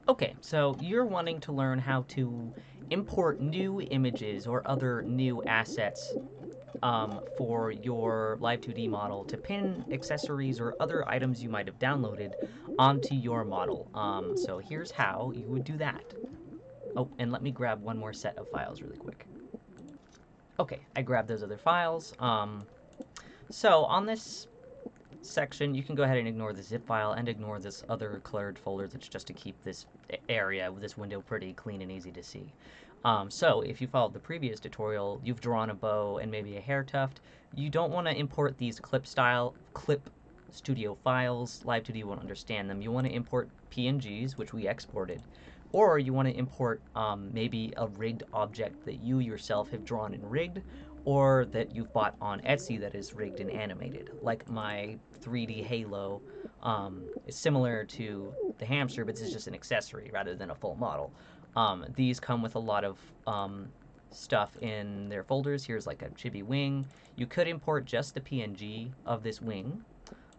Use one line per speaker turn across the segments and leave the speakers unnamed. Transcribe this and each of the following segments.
Okay, so you're wanting to learn how to import new images or other new assets for your Live 2D model to pin accessories or other items you might have downloaded onto your model. So here's how you would do that. Oh, and let me grab one more set of files really quick. Okay, I grabbed those other files. So on this section, you can go ahead and ignore the zip file and ignore this other colored folder that's just to keep this area, this window, pretty clean and easy to see. So if you followed the previous tutorial, you've drawn a bow and maybe a hair tuft. You don't want to import these clip studio files. Live2D won't understand them. You want to import PNGs, which we exported, or you want to import maybe a rigged object that you yourself have drawn and rigged, or that you've bought on Etsy that is rigged and animated. Like my 3D Halo is similar to the hamster, but it's just an accessory rather than a full model. These come with a lot of stuff in their folders. Here's like a chibi wing. You could import just the PNG of this wing,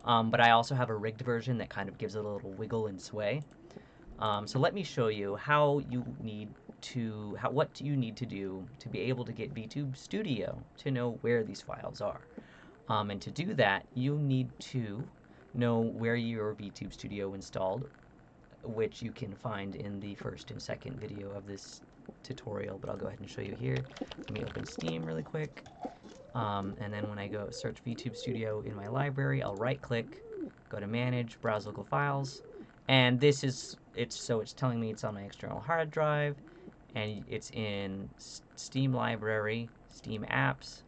but I also have a rigged version that kind of gives it a little wiggle and sway. So let me show you how you need to, what you need to do to be able to get Vtube Studio to know where these files are. And to do that, you need to know where your Vtube Studio installed, which you can find in the first and second video of this tutorial, but I'll go ahead and show you here. Let me open Steam really quick. And then when I go search Vtube Studio in my library, I'll right click, go to Manage, Browse Local Files, and this is, it's telling me it's on my external hard drive, and it's in Steam Library, Steam Apps,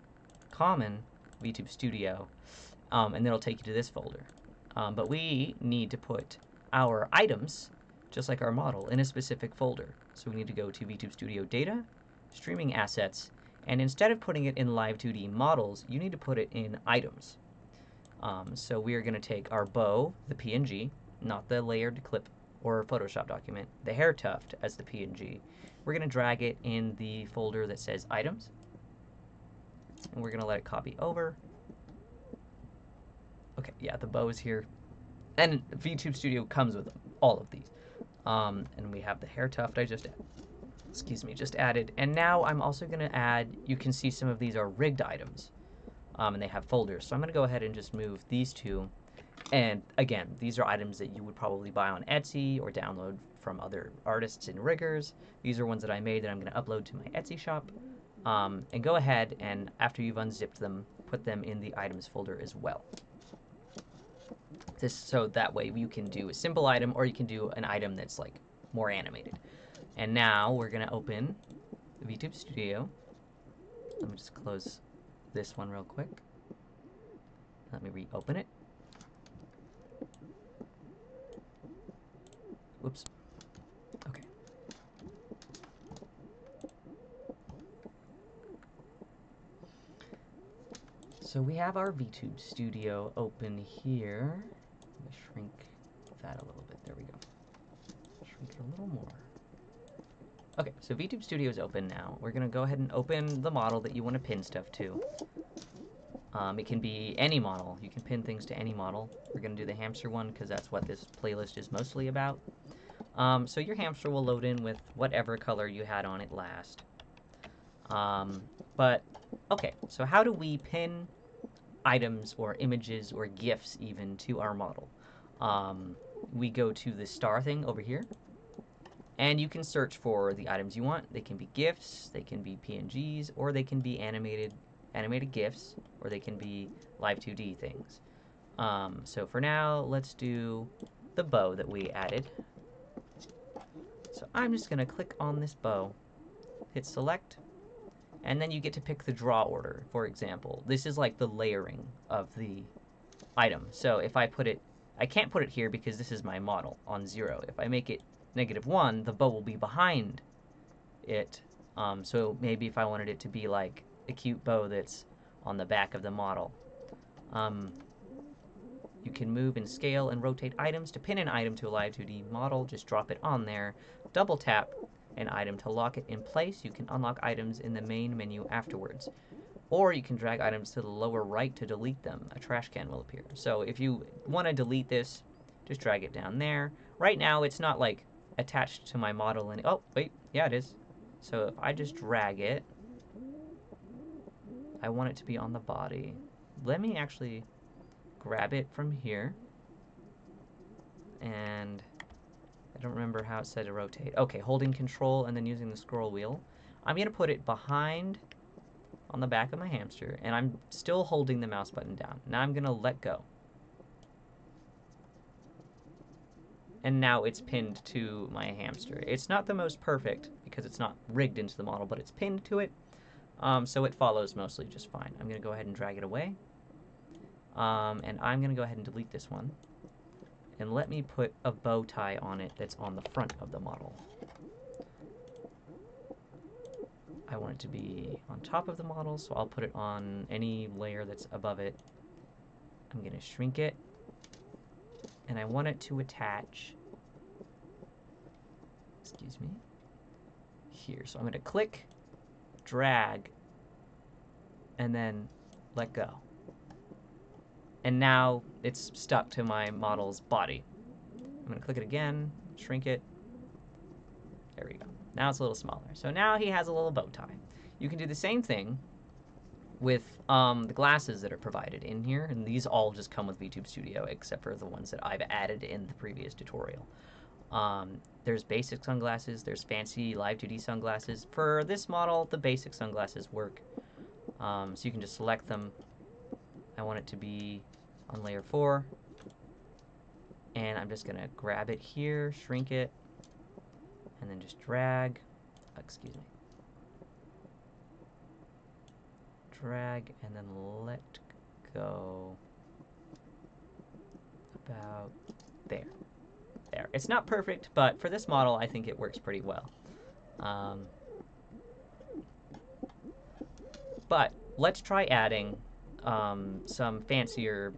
Common, Vtube Studio, and it'll take you to this folder. But we need to put our items, just like our model, in a specific folder. So we need to go to Vtube Studio Data, Streaming Assets, and instead of putting it in Live 2D Models, you need to put it in Items. So we are going to take our bow, the PNG, not the layered clip or Photoshop document, the hair tuft as the PNG. We're going to drag it in the folder that says Items, and we're going to let it copy over. Okay, yeah, the bow is here. And Vtube Studio comes with all of these. And we have the hair tuft I just added. And now I'm also going to add, you can see some of these are rigged items. And they have folders. So I'm going to go ahead and just move these two. And again, these are items that you would probably buy on Etsy or download from other artists and riggers. These are ones that I made that I'm going to upload to my Etsy shop. And go ahead and, after you've unzipped them, put them in the items folder as well. So that way you can do a simple item, or you can do an item that's like more animated. And now we're going to open the Vtube Studio. Let me just close this one real quick. Let me reopen it. Whoops. Okay. So we have our Vtube Studio open here. Let me shrink that a little bit. There we go. Shrink it a little more. Okay, so Vtube Studio is open now. We're going to go ahead and open the model that you want to pin stuff to. It can be any model. You can pin things to any model. We're going to do the hamster one because that's what this playlist is mostly about. So your hamster will load in with whatever color you had on it last. But, okay, so how do we pin items or images or GIFs even to our model? We go to the star thing over here, and you can search for the items you want. They can be GIFs, they can be PNGs, or they can be animated GIFs, or they can be Live 2D things. So for now, let's do the bow that we added. So I'm just going to click on this bow, hit select, and then you get to pick the draw order. For example, this is like the layering of the item. So if I put it, I can't put it here because this is my model on 0. If I make it -1, the bow will be behind it. So maybe if I wanted it to be like a cute bow that's on the back of the model. You can move and scale and rotate items. To pin an item to a Live 2D model, just drop it on there. Double tap an item to lock it in place. You can unlock items in the main menu afterwards. Or you can drag items to the lower right to delete them. A trash can will appear. So if you want to delete this, just drag it down there. Right now, it's not like attached to my model. And oh, wait, yeah, it is. So if I just drag it, I want it to be on the body. Let me actually grab it from here. And I don't remember how it said to rotate. Okay, holding control and then using the scroll wheel. I'm going to put it behind on the back of my hamster, and I'm still holding the mouse button down. Now I'm going to let go. And now it's pinned to my hamster. It's not the most perfect because it's not rigged into the model, but it's pinned to it, so it follows mostly just fine. I'm going to go ahead and drag it away, and I'm going to go ahead and delete this one. And let me put a bow tie on it that's on the front of the model. I want it to be on top of the model, so I'll put it on any layer that's above it. I'm going to shrink it, and I want it to attach, excuse me, here. So I'm going to click, drag, and then let go. And now it's stuck to my model's body. I'm going to click it again, shrink it. There we go. Now it's a little smaller. So now he has a little bow tie. You can do the same thing with the glasses that are provided in here. And these all just come with Vtube Studio, except for the ones that I've added in the previous tutorial. There's basic sunglasses. There's fancy Live 2D sunglasses. For this model, the basic sunglasses work. So you can just select them. I want it to be on layer 4, and I'm just going to grab it here, shrink it, and then just drag, excuse me, drag, and then let go about there. There. It's not perfect, but for this model, I think it works pretty well. But let's try adding some fancier,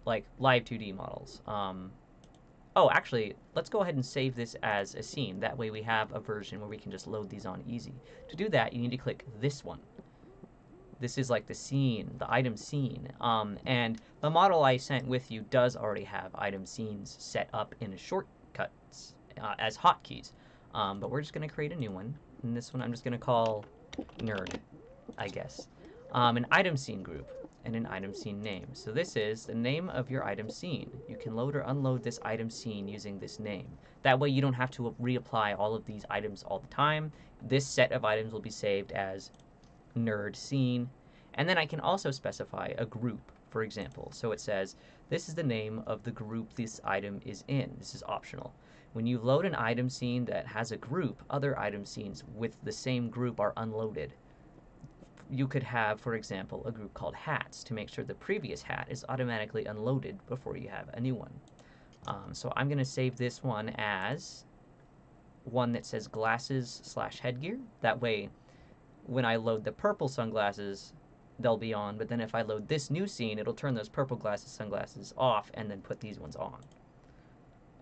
like, Live 2D models. Oh, actually, let's go ahead and save this as a scene. That way we have a version where we can just load these on easy. To do that, you need to click this one. This is like the scene, the item scene. And the model I sent with you does already have item scenes set up in shortcuts as hotkeys. But we're just going to create a new one. And this one I'm just going to call Nerd, I guess. An item scene group and an item scene name. So this is the name of your item scene. You can load or unload this item scene using this name. That way you don't have to reapply all of these items all the time. This set of items will be saved as nerd scene. And then I can also specify a group, for example. So it says, this is the name of the group this item is in. This is optional. When you load an item scene that has a group, other item scenes with the same group are unloaded. You could have, for example, a group called hats to make sure the previous hat is automatically unloaded before you have a new one. So I'm going to save this one as one that says glasses/headgear. That way, when I load the purple sunglasses, they'll be on. But then if I load this new scene, it'll turn those purple glasses sunglasses off and then put these ones on.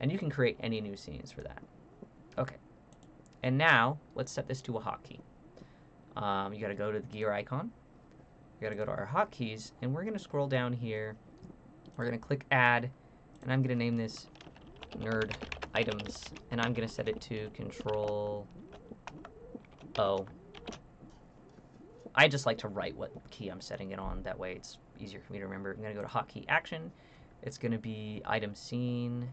And you can create any new scenes for that. Okay. And now, let's set this to a hotkey. You got to go to the gear icon. You got to go to our hotkeys, and we're going to scroll down here. We're going to click Add, and I'm going to name this Nerd Items, and I'm going to set it to Control O. I just like to write what key I'm setting it on. That way it's easier for me to remember. I'm going to go to Hotkey Action. It's going to be Item Scene,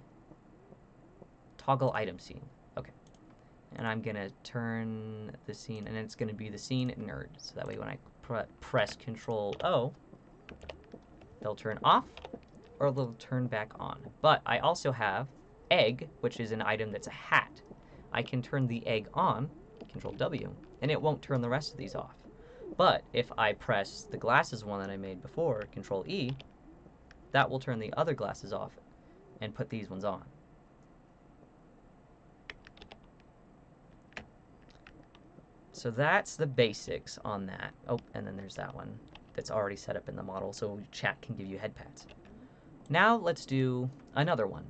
Toggle Item Scene. Okay. And I'm going to turn the scene, and it's going to be the scene nerd. So that way when I press Control O, they'll turn off, or they'll turn back on. But I also have egg, which is an item that's a hat. I can turn the egg on, Control W, and it won't turn the rest of these off. But if I press the glasses one that I made before, Control E, that will turn the other glasses off and put these ones on. So that's the basics on that. Oh, and then there's that one that's already set up in the model, so chat can give you head pats. Now let's do another one.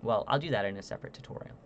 Well, I'll do that in a separate tutorial.